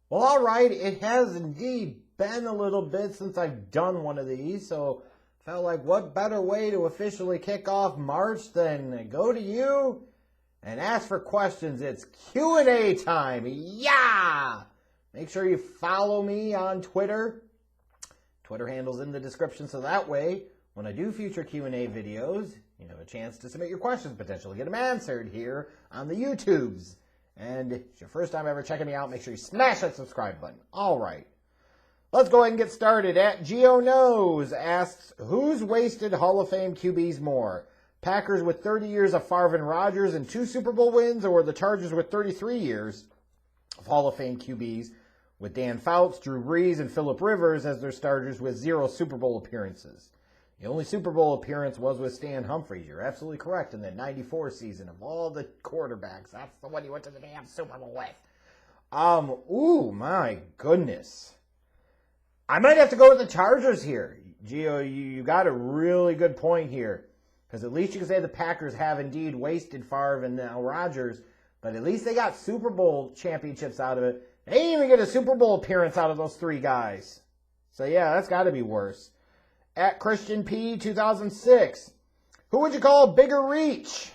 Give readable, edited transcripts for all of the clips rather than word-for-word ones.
Well, all right, it has indeed been a little bit since I've done one of these, so felt like what better way to officially kick off March than go to you and ask for questions. It's Q&A time. Yeah! Make sure you follow me on Twitter. Twitter handle's in the description, so that way, when I do future Q&A videos, you have a chance to submit your questions, potentially get them answered here on the YouTubes. And if it's your first time ever checking me out, make sure you smash that subscribe button. All right. Let's go ahead and get started. At Geo Knows asks, who's wasted Hall of Fame QBs more? Packers with 30 years of Favre and Rodgers and 2 Super Bowl wins, or the Chargers with 33 years of Hall of Fame QBs with Dan Fouts, Drew Brees, and Philip Rivers as their starters with 0 Super Bowl appearances? The only Super Bowl appearance was with Stan Humphries. You're absolutely correct. In the 94 season of all the quarterbacks, that's the one you went to the damn Super Bowl with. Ooh, my goodness. I might have to go with the Chargers here. Gio, you got a really good point here. Because at least you can say the Packers have indeed wasted Favre and now Rodgers, but at least they got Super Bowl championships out of it. They didn't even get a Super Bowl appearance out of those 3 guys. So yeah, that's got to be worse. At Christian P 2006, who would you call a bigger reach?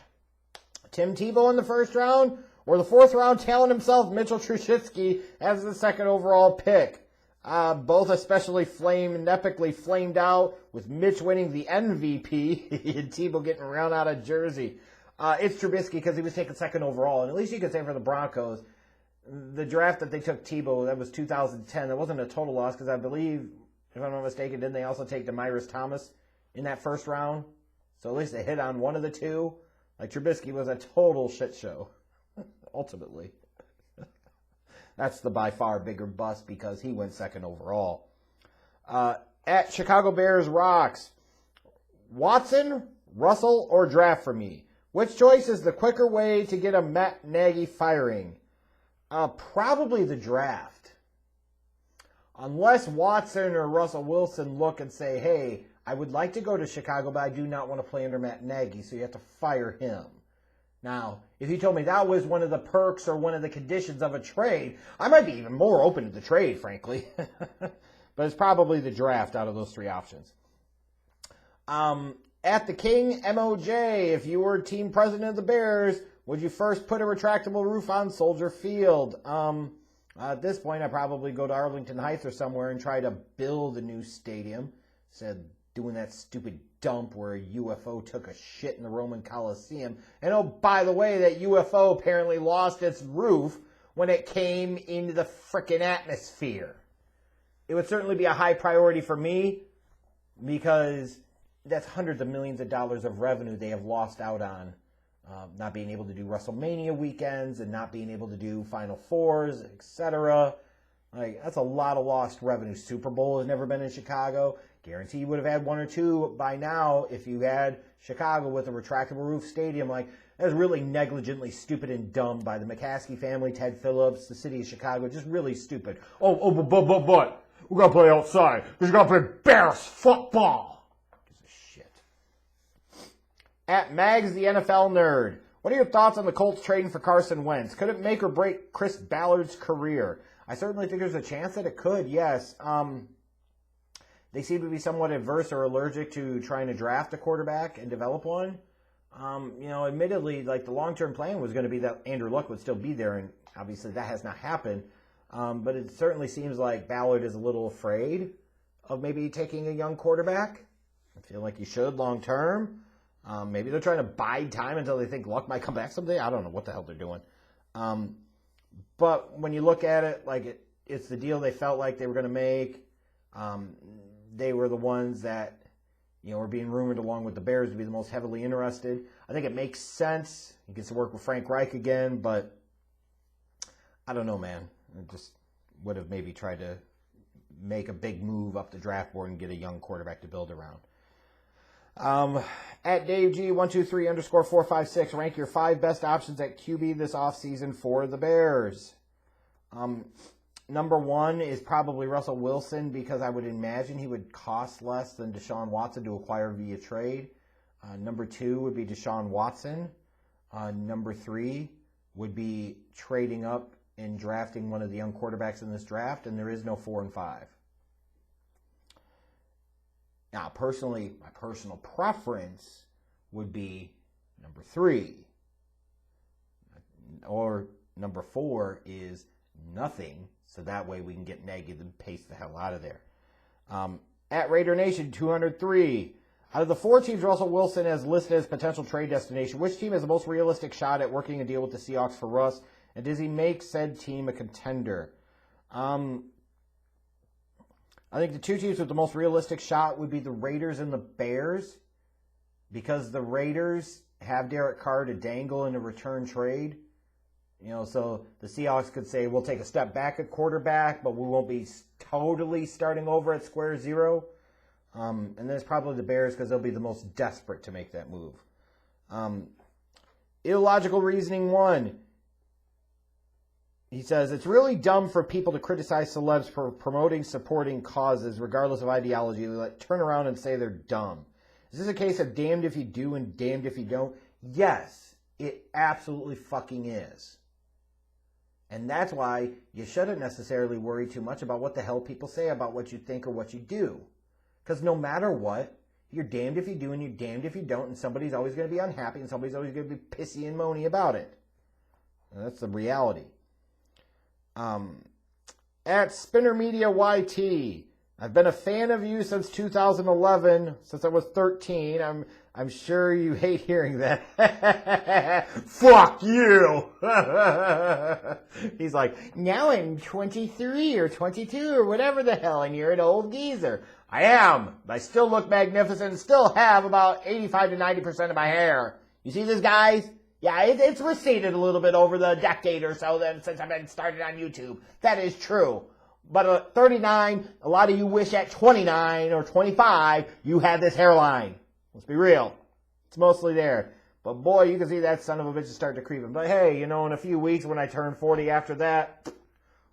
Tim Tebow in the first round, or the 4th round talent himself, Mitchell Trubisky, as the 2nd overall pick? Both especially epically flamed out, with Mitch winning the MVP and Tebow getting around out of Jersey. It's Trubisky because he was taken 2nd overall, and at least you could say for the Broncos, the draft that they took Tebow, that was 2010. That wasn't a total loss because I believe, if I'm not mistaken, didn't they also take Demaryius Thomas in that first round? So at least they hit on one of the two. Like, Trubisky was a total shit show, ultimately. That's the by far bigger bust because he went 2nd overall. At Chicago Bears Rocks, Watson, Russell, or draft for me? Which choice is the quicker way to get a Matt Nagy firing? Probably the draft. Unless Watson or Russell Wilson look and say, hey, I would like to go to Chicago, but I do not want to play under Matt Nagy, so you have to fire him. Now, if you told me that was one of the perks or one of the conditions of a trade, I might be even more open to the trade, frankly. But it's probably the draft out of those 3 options. At the King MOJ, if you were team president of the Bears, would you first put a retractable roof on Soldier Field? At this point, I'd probably go to Arlington Heights or somewhere and try to build a new stadium instead of doing that stupid dump where a UFO took a shit in the Roman Coliseum. And oh, by the way, that UFO apparently lost its roof when it came into the frickin' atmosphere. It would certainly be a high priority for me because that's hundreds of millions of dollars of revenue they have lost out on. Not being able to do WrestleMania weekends and not being able to do Final Fours, etc. Like, that's a lot of lost revenue. Super Bowl has never been in Chicago. Guarantee you would have had 1 or 2 by now if you had Chicago with a retractable roof stadium. Like, that was really negligently stupid and dumb by the McCaskey family, Ted Phillips, the city of Chicago. Just really stupid. But we got to play outside because we got to play Bears football. At Mags, the NFL nerd, what are your thoughts on the Colts trading for Carson Wentz? Could it make or break Chris Ballard's career? I certainly think there's a chance that it could, yes. They seem to be somewhat adverse or allergic to trying to draft a quarterback and develop one. Admittedly, like, the long-term plan was going to be that Andrew Luck would still be there, and obviously that has not happened. But it certainly seems like Ballard is a little afraid of maybe taking a young quarterback. I feel like he should long-term. Maybe they're trying to bide time until they think Luck might come back someday. I don't know what the hell they're doing. But when you look at it, like, it's the deal they felt like they were going to make. They were the ones that, were being rumored along with the Bears to be the most heavily interested. I think it makes sense. He gets to work with Frank Reich again, but I don't know, man. I just would have maybe tried to make a big move up the draft board and get a young quarterback to build around. At DaveG123_456, rank your 5 best options at QB this offseason for the Bears. Number 1 is probably Russell Wilson because I would imagine he would cost less than Deshaun Watson to acquire via trade. Number 2 would be Deshaun Watson. Number 3 would be trading up in drafting one of the young quarterbacks in this draft, and there is no 4 and 5. Now, personally, my personal preference would be number 3. Or number 4 is nothing, so that way we can get negative and paste the hell out of there. At Raider Nation 203, out of the 4 teams Russell Wilson has listed as potential trade destination, which team has the most realistic shot at working a deal with the Seahawks for Russ, and does he make said team a contender? I think the 2 teams with the most realistic shot would be the Raiders and the Bears, because the Raiders have Derek Carr to dangle in a return trade. So the Seahawks could say, we'll take a step back at quarterback, but we won't be totally starting over at square zero. And then it's probably the Bears, because they'll be the most desperate to make that move. Illogical reasoning 1. He says, it's really dumb for people to criticize celebs for promoting, supporting causes, regardless of ideology. They turn around and say they're dumb. Is this a case of damned if you do and damned if you don't? Yes, it absolutely fucking is. And that's why you shouldn't necessarily worry too much about what the hell people say about what you think or what you do. Because no matter what, you're damned if you do and you're damned if you don't, and somebody's always going to be unhappy and somebody's always going to be pissy and moany about it. And that's the reality. At Spinner Media YT, I've been a fan of you since 2011, since I was 13. I'm sure you hate hearing that. Fuck you! He's like, now I'm 23 or 22 or whatever the hell, and you're an old geezer. I am, but I still look magnificent and still have about 85 to 90% of my hair. You see this, guys? Yeah, it's receded a little bit over the decade or so since I've been started on YouTube. That is true. But at 39, a lot of you wish at 29 or 25 you had this hairline. Let's be real. It's mostly there. But boy, you can see that son of a bitch is starting to creep in. But hey, in a few weeks when I turn 40 after that,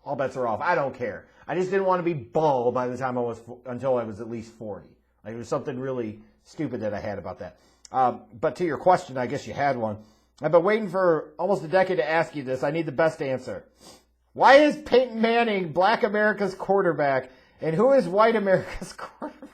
all bets are off. I don't care. I just didn't want to be bald by the time until I was at least 40. Like, there was something really stupid that I had about that. But to your question, I guess you had one. I've been waiting for almost a decade to ask you this. I need the best answer. Why is Peyton Manning Black America's quarterback, and who is White America's quarterback?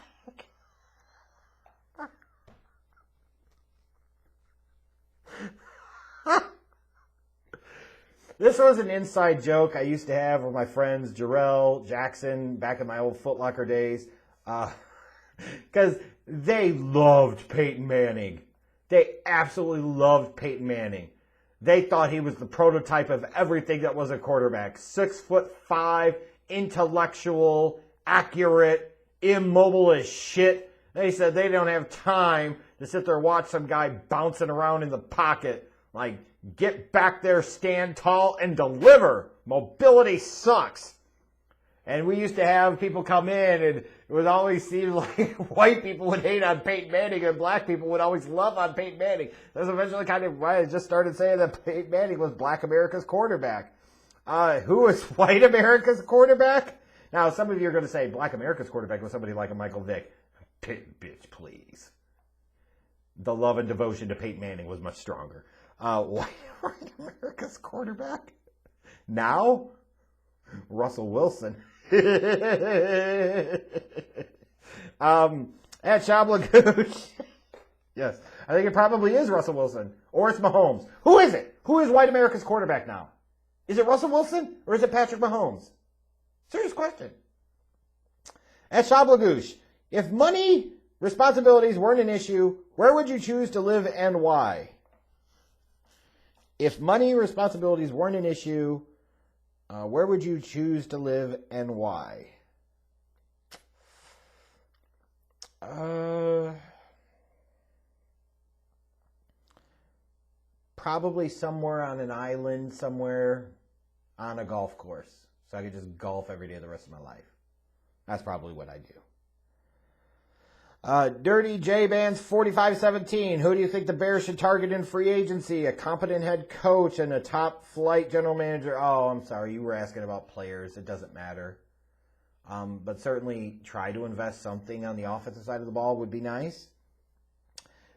This was an inside joke I used to have with my friends Jarrell, Jackson, back in my old Foot Locker days, because they loved Peyton Manning. They absolutely loved Peyton Manning. They thought he was the prototype of everything that was a quarterback. 6'5", intellectual, accurate, immobile as shit. They said they don't have time to sit there and watch some guy bouncing around in the pocket. Like, get back there, stand tall, and deliver. Mobility sucks. And we used to have people come in, and it would always seem like white people would hate on Peyton Manning, and black people would always love on Peyton Manning. That's eventually kind of why I just started saying that Peyton Manning was Black America's quarterback. Who is White America's quarterback? Now, some of you are going to say Black America's quarterback was somebody like a Michael Vick. Bitch, please. The love and devotion to Peyton Manning was much stronger. White America's quarterback? Now? Russell Wilson. At Shablagooch. Yes, I think it probably is Russell Wilson. Or it's Mahomes. Who is it? Who is White America's quarterback now? Is it Russell Wilson or is it Patrick Mahomes? Serious question. At Shablagooch, if money responsibilities weren't an issue, where would you choose to live and why? If money responsibilities weren't an issue, where would you choose to live and why? Probably somewhere on an island, somewhere on a golf course. So I could just golf every day the rest of my life. That's probably what I do. Dirty J Bands 4517. Who do you think the Bears should target in free agency? A competent head coach and a top flight general manager. Oh, I'm sorry. You were asking about players. It doesn't matter. But certainly try to invest something on the offensive side of the ball would be nice.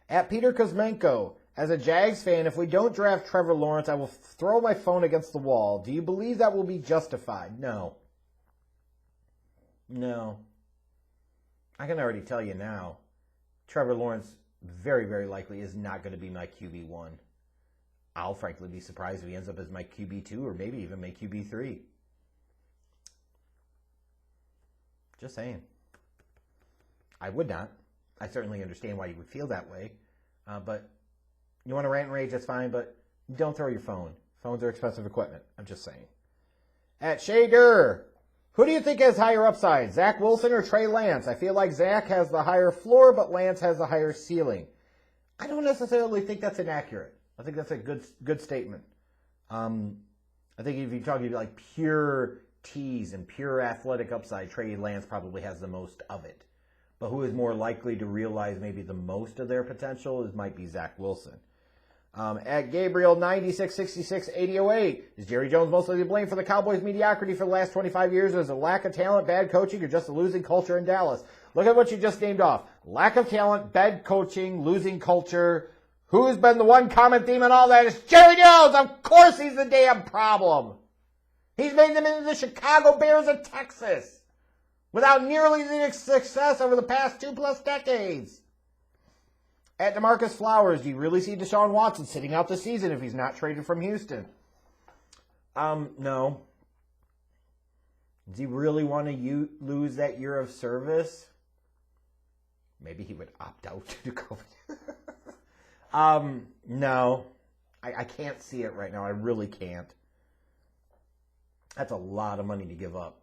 At Peter Kuzmenko. As a Jags fan, if we don't draft Trevor Lawrence, I will throw my phone against the wall. Do you believe that will be justified? No. No. I can already tell you now, Trevor Lawrence very, very likely is not going to be my QB1. I'll frankly be surprised if he ends up as my QB2 or maybe even my QB3. Just saying. I would not. I certainly understand why you would feel that way. But you want to rant and rage, that's fine, but don't throw your phone. Phones are expensive equipment. I'm just saying. At Schneider, who do you think has higher upside, Zach Wilson or Trey Lance? I feel like Zach has the higher floor, but Lance has the higher ceiling. I don't necessarily think that's inaccurate. I think that's a good statement. I think if you're talking like pure tease and pure athletic upside, Trey Lance probably has the most of it. But who is more likely to realize maybe the most of their potential might be Zach Wilson. At Gabriel 96668008, is Jerry Jones mostly to blame for the Cowboys' mediocrity for the last 25 years? Or is it lack of talent, bad coaching, or just a losing culture in Dallas? Look at what you just named off. Lack of talent, bad coaching, losing culture. Who's been the one common theme in all that? It's Jerry Jones! Of course he's the damn problem! He's made them into the Chicago Bears of Texas without nearly the success over the past 2+ decades. At DeMarcus Flowers, do you really see Deshaun Watson sitting out the season if he's not traded from Houston? No. Does he really want to lose that year of service? Maybe he would opt out to COVID. No. I can't see it right now. I really can't. That's a lot of money to give up.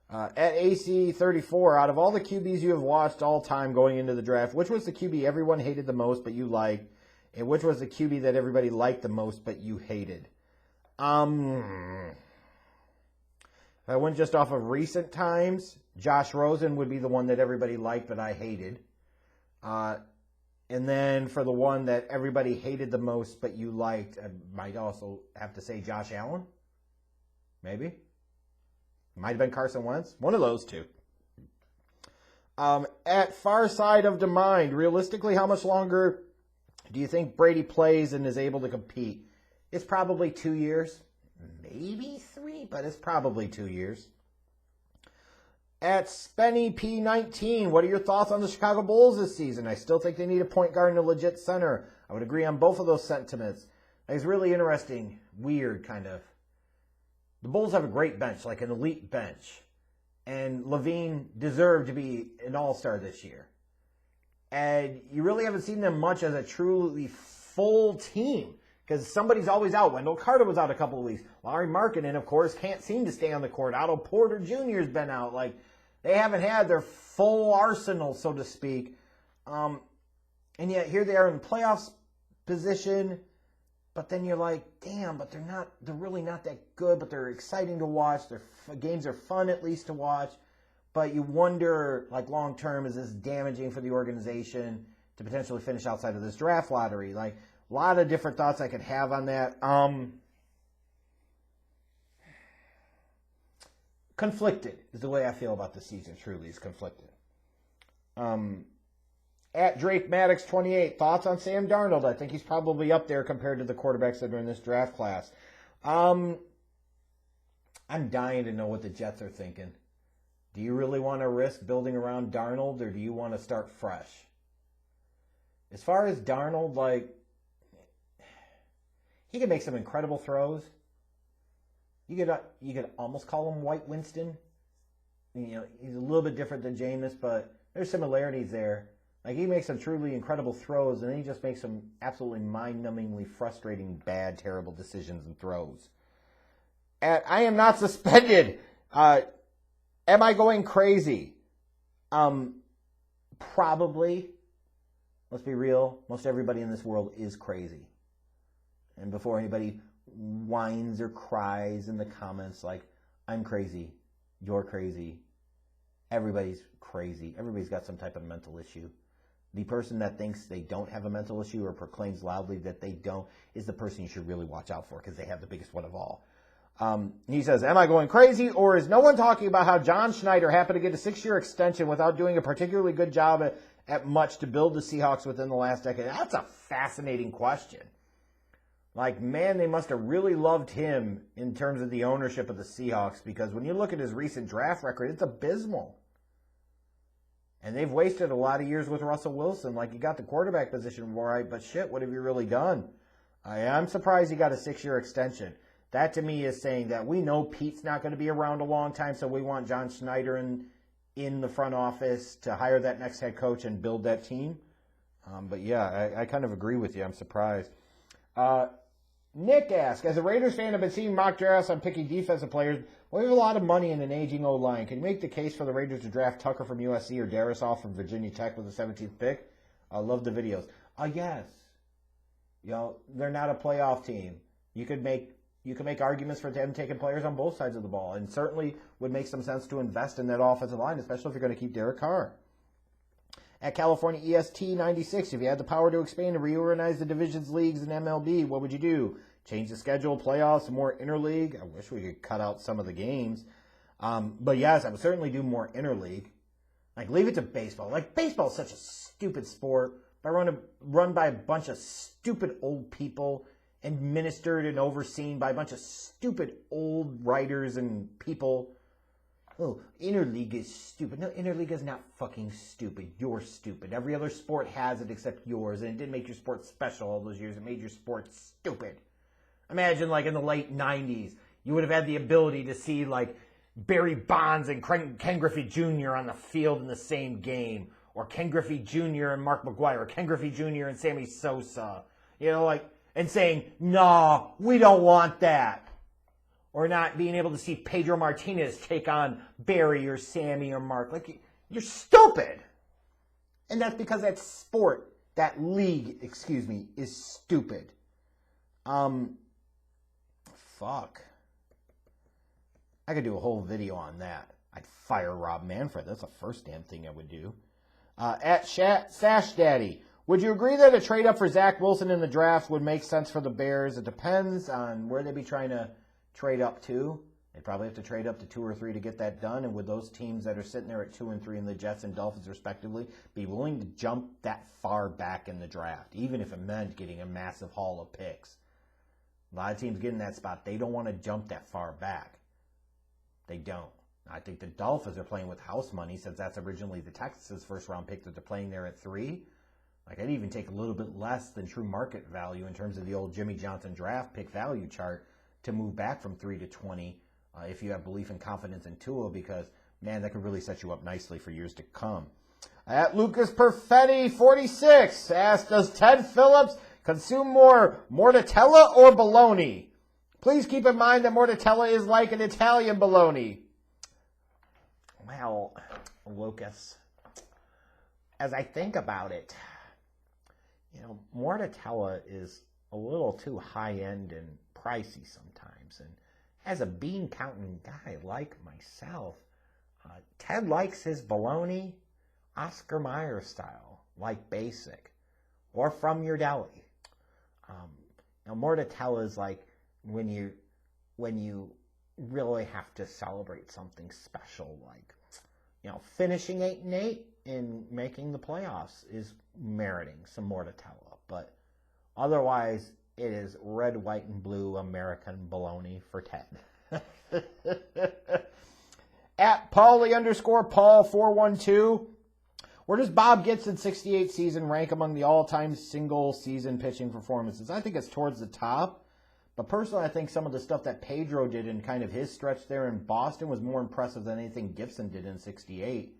At AC34, out of all the QBs you have watched all time going into the draft, which was the QB everyone hated the most but you liked, and which was the QB that everybody liked the most but you hated? If I went just off of recent times, Josh Rosen would be the one that everybody liked but I hated. And then for the one that everybody hated the most but you liked, I might also have to say Josh Allen. Maybe. Might have been Carson Wentz. One of those two. At Far Side of the Mind, realistically, how much longer do you think Brady plays and is able to compete? It's probably 2 years. Maybe 3, but it's probably 2 years. At Spenny P19, what are your thoughts on the Chicago Bulls this season? I still think they need a point guard and a legit center. I would agree on both of those sentiments. It's really interesting, weird kind of. The Bulls have a great bench, like an elite bench. And Levine deserved to be an all-star this year. And you really haven't seen them much as a truly full team. Because somebody's always out. Wendell Carter was out a couple of weeks. Larry Markkinen, of course, can't seem to stay on the court. Otto Porter Jr. has been out. Like, they haven't had their full arsenal, so to speak. And yet here they are in playoffs position. But then you're like, damn, but they're really not that good, but they're exciting to watch. Their games are fun at least to watch. But you wonder, like, long term, is this damaging for the organization to potentially finish outside of this draft lottery? Like, a lot of different thoughts I could have on that. Conflicted is the way I feel about the season, truly, is conflicted. At Drake Maddox 28, thoughts on Sam Darnold? I think he's probably up there compared to the quarterbacks that are in this draft class. I'm dying to know what the Jets are thinking. Do you really want to risk building around Darnold, or do you want to start fresh? As far as Darnold, like, he can make some incredible throws. You could almost call him White Winston. You know, he's a little bit different than Jameis, but there's similarities there. Like, he makes some truly incredible throws, and then he just makes some absolutely mind-numbingly frustrating, bad, terrible decisions and throws. I am not suspended. Am I going crazy? Probably. Let's be real. Most everybody in this world is crazy. And before anybody whines or cries in the comments like, I'm crazy, you're crazy, everybody's crazy. Everybody's got some type of mental issue. The person that thinks they don't have a mental issue or proclaims loudly that they don't is the person you should really watch out for because they have the biggest one of all. He says, am I going crazy, or is no one talking about how John Schneider happened to get a 6-year extension without doing a particularly good job at much to build the Seahawks within the last decade? That's a fascinating question. Like, man, they must have really loved him in terms of the ownership of the Seahawks, because when you look at his recent draft record, it's abysmal. And they've wasted a lot of years with Russell Wilson. Like, you got the quarterback position right, but shit, what have you really done? I'm surprised he got a 6-year extension. That, to me, is saying that we know Pete's not going to be around a long time, so we want John Schneider in the front office to hire that next head coach and build that team. But, yeah, I kind of agree with you. I'm surprised. Nick asks, as a Raiders fan, I've been seeing mock drafts on picking defensive players. We have a lot of money in an aging O-line. Can you make the case for the Raiders to draft Tucker from USC or Darisaw from Virginia Tech with the 17th pick? I love the videos. Yes. You know, they're not a playoff team. You could make arguments for them taking players on both sides of the ball, and certainly would make some sense to invest in that offensive line, especially if you're going to keep Derek Carr. At California EST 96, if you had the power to expand and reorganize the divisions leagues in MLB, what would you do? Change the schedule, playoffs, more interleague? I wish we could cut out some of the games. But yes, I would certainly do more interleague. Like, leave it to baseball. Like, baseball is such a stupid sport. Run by a bunch of stupid old people, administered and overseen by a bunch of stupid old writers and people. Oh, interleague is stupid. No, interleague is not fucking stupid. You're stupid. Every other sport has it except yours, and it didn't make your sport special all those years. It made your sport stupid. Imagine, like, in the late 90s, you would have had the ability to see, like, Barry Bonds and Ken Griffey Jr. on the field in the same game, or Ken Griffey Jr. and Mark McGwire, or Ken Griffey Jr. and Sammy Sosa, you know, like, and saying, no, we don't want that. Or not being able to see Pedro Martinez take on Barry or Sammy or Mark. Like, you're stupid. And that's because that sport, that league, is stupid. Fuck. I could do a whole video on that. I'd fire Rob Manfred. That's the first damn thing I would do. At Sash Daddy, would you agree that a trade up for Zach Wilson in the draft would make sense for the Bears? It depends on where they'd be trying to trade up to. They'd probably have to trade up to 2 or 3 to get that done. And would those teams that are sitting there at 2 and 3 in the Jets and Dolphins respectively be willing to jump that far back in the draft, even if it meant getting a massive haul of picks? A lot of teams get in that spot. They don't want to jump that far back. They don't. I think the Dolphins are playing with house money, since that's originally the Texans' first-round pick that they're playing there at 3. Like, I'd even take a little bit less than true market value in terms of the old Jimmy Johnson draft pick value chart to move back from 3 to 20 if you have belief and confidence in Tua, because, man, that could really set you up nicely for years to come. At Lucas Perfetti 46 asked, does Ted Phillips consume more mortadella or bologna? Please keep in mind that mortadella is like an Italian bologna. Well, Lucas, as I think about it, you know, mortadella is a little too high-end and pricey sometimes. And as a bean-counting guy like myself, Ted likes his bologna Oscar Mayer style, like basic, or from your deli. Now, mortadella is like when you really have to celebrate something special, like, you know, finishing 8-8 and making the playoffs is meriting some mortadella. But otherwise, it is red, white, and blue American bologna for Ted. At Paulie_Paul412, where does Bob Gibson's 68 season rank among the all-time single-season pitching performances? I think it's towards the top. But personally, I think some of the stuff that Pedro did in kind of his stretch there in Boston was more impressive than anything Gibson did in 68.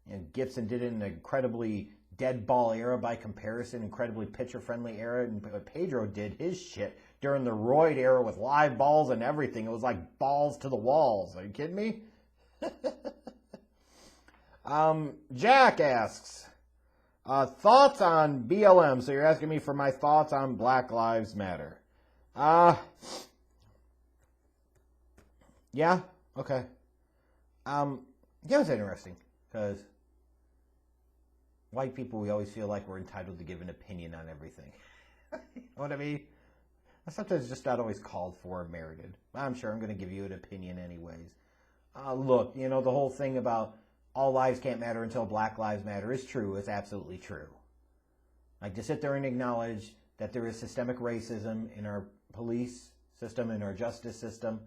And Gibson did it in an incredibly dead ball era by comparison, incredibly pitcher-friendly era. And Pedro did his shit during the Royd era with live balls and everything. It was like balls to the walls. Are you kidding me? Jack asks, thoughts on BLM? So you're asking me for my thoughts on Black Lives Matter. Yeah, okay. Yeah, it's interesting, because white people, we always feel like we're entitled to give an opinion on everything. You know what I mean? Sometimes it's just not always called for or merited. I'm sure I'm going to give you an opinion anyways. Look, you know, the whole thing about all lives can't matter until Black Lives Matter is true, it's absolutely true. Like, to sit there and acknowledge that there is systemic racism in our police system, in our justice system,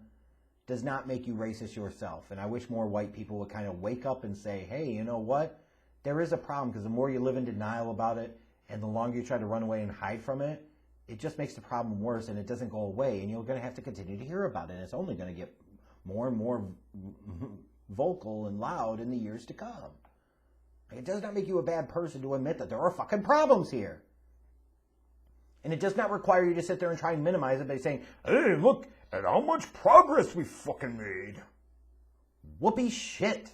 does not make you racist yourself. And I wish more white people would kind of wake up and say, hey, you know what? There is a problem, because the more you live in denial about it and the longer you try to run away and hide from it, it just makes the problem worse and it doesn't go away. And you're going to have to continue to hear about it. And it's only going to get more and more vocal and loud in the years to come. It does not make you a bad person to admit that there are fucking problems here. And it does not require you to sit there and try and minimize it by saying, hey, look at how much progress we fucking made. Whoopee shit.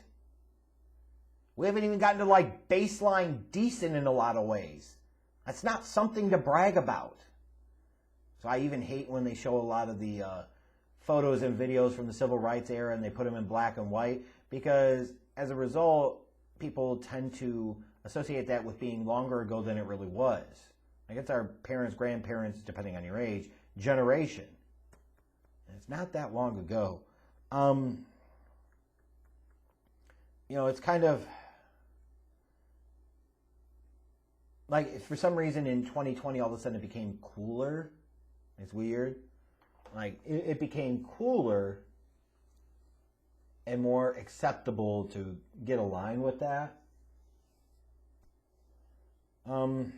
We haven't even gotten to like baseline decent in a lot of ways. That's not something to brag about. So I even hate when they show a lot of the photos and videos from the civil rights era and they put them in black and white, because as a result, people tend to associate that with being longer ago than it really was. Like, it's our parents, grandparents, depending on your age, generation. And it's not that long ago. You know, it's kind of like, for some reason in 2020, all of a sudden it became cooler. It's weird. Like, it became cooler and more acceptable to get aligned with that. You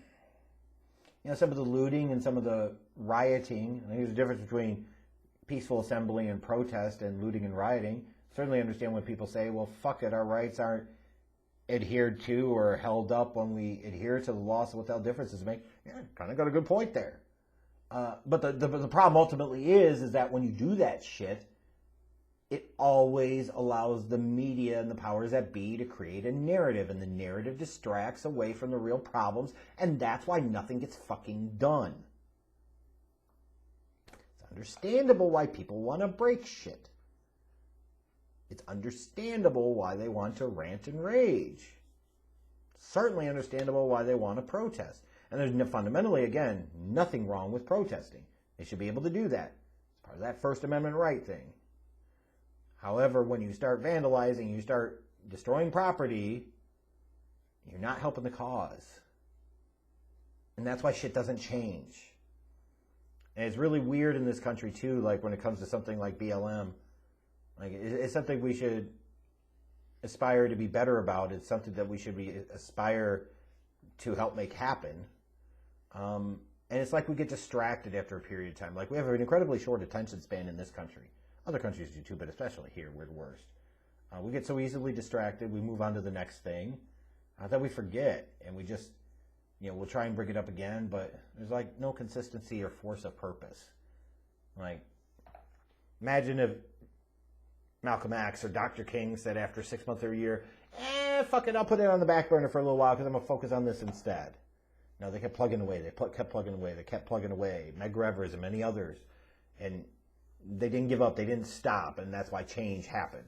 know, some of the looting and some of the rioting. I think there's a difference between peaceful assembly and protest and looting and rioting. Certainly understand when people say, well, fuck it, our rights aren't adhered to or held up when we adhere to the law, so what the hell difference does it make? Yeah, kind of got a good point there. But the problem ultimately is that when you do that shit, it always allows the media and the powers that be to create a narrative, and the narrative distracts away from the real problems, and that's why nothing gets fucking done. It's understandable why people want to break shit. It's understandable why they want to rant and rage. Certainly understandable why they want to protest. And there's fundamentally, again, nothing wrong with protesting. They should be able to do that. It's part of that First Amendment right thing. However, when you start vandalizing, you start destroying property, you're not helping the cause. And that's why shit doesn't change. And it's really weird in this country, too, like when it comes to something like BLM. Like, it's something we should aspire to be better about. It's something that we should aspire to help make happen. And it's like we get distracted after a period of time. Like, we have an incredibly short attention span in this country. Other countries do too, but especially here, we're the worst. We get so easily distracted, we move on to the next thing, that we forget, and we just, you know, we'll try and bring it up again, but there's like no consistency or force of purpose. Like, imagine if Malcolm X or Dr. King said after 6 months or a year, fuck it, I'll put it on the back burner for a little while because I'm going to focus on this instead. No, they kept plugging away, kept plugging away, Medgar Evers and many others, and they didn't give up, they didn't stop, and that's why change happened.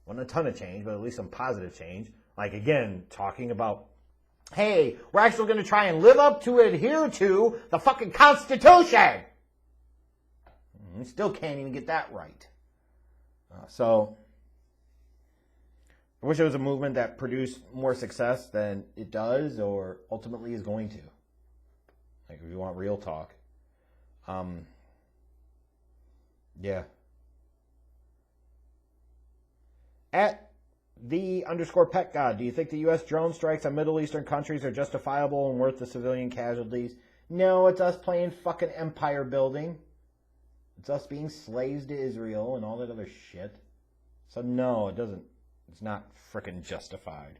Wasn't a ton of change, but at least some positive change. Like, again, talking about, hey, we're actually going to try and live up to, adhere to the fucking Constitution! You still can't even get that right. So, I wish it was a movement that produced more success than it does, or ultimately is going to. Like, if you want real talk. Yeah. At _pet god, do you think the U.S. drone strikes on Middle Eastern countries are justifiable and worth the civilian casualties? No, it's us playing fucking empire building. It's us being slaves to Israel and all that other shit. So no, it doesn't. It's not frickin' justified.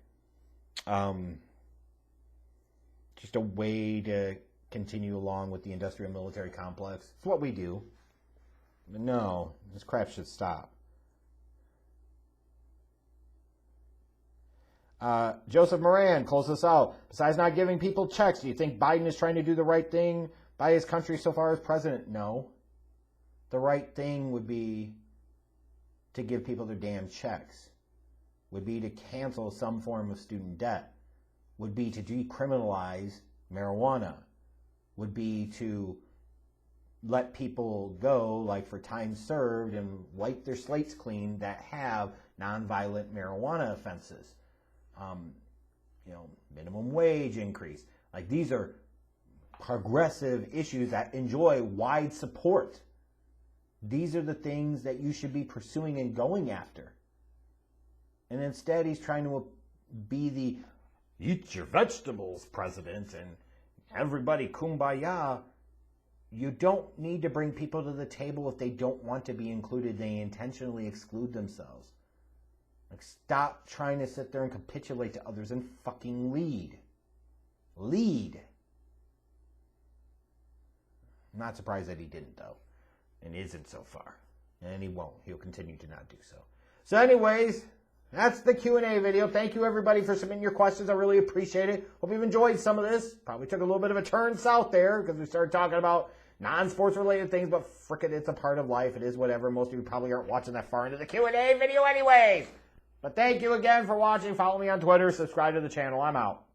Just a way to continue along with the industrial military complex. It's what we do. But no, this crap should stop. Joseph Moran, close this out. Besides not giving people checks, do you think Biden is trying to do the right thing by his country so far as president? No. The right thing would be to give people their damn checks. Would be to cancel some form of student debt. Would be to decriminalize marijuana. Would be to let people go, like for time served, and wipe their slates clean that have nonviolent marijuana offenses. minimum wage increase. Like, these are progressive issues that enjoy wide support. These are the things that you should be pursuing and going after. And instead, he's trying to be the eat your vegetables president and everybody kumbaya. You don't need to bring people to the table if they don't want to be included. They intentionally exclude themselves. Like, stop trying to sit there and capitulate to others and fucking lead. Lead. I'm not surprised that he didn't, though. And isn't so far. And he won't. He'll continue to not do so. So anyways, that's the Q&A video. Thank you, everybody, for submitting your questions. I really appreciate it. Hope you've enjoyed some of this. Probably took a little bit of a turn south there because we started talking about non-sports related things, but frickin', it's a part of life. It is whatever. Most of you probably aren't watching that far into the Q&A video anyways. But thank you again for watching. Follow me on Twitter. Subscribe to the channel. I'm out.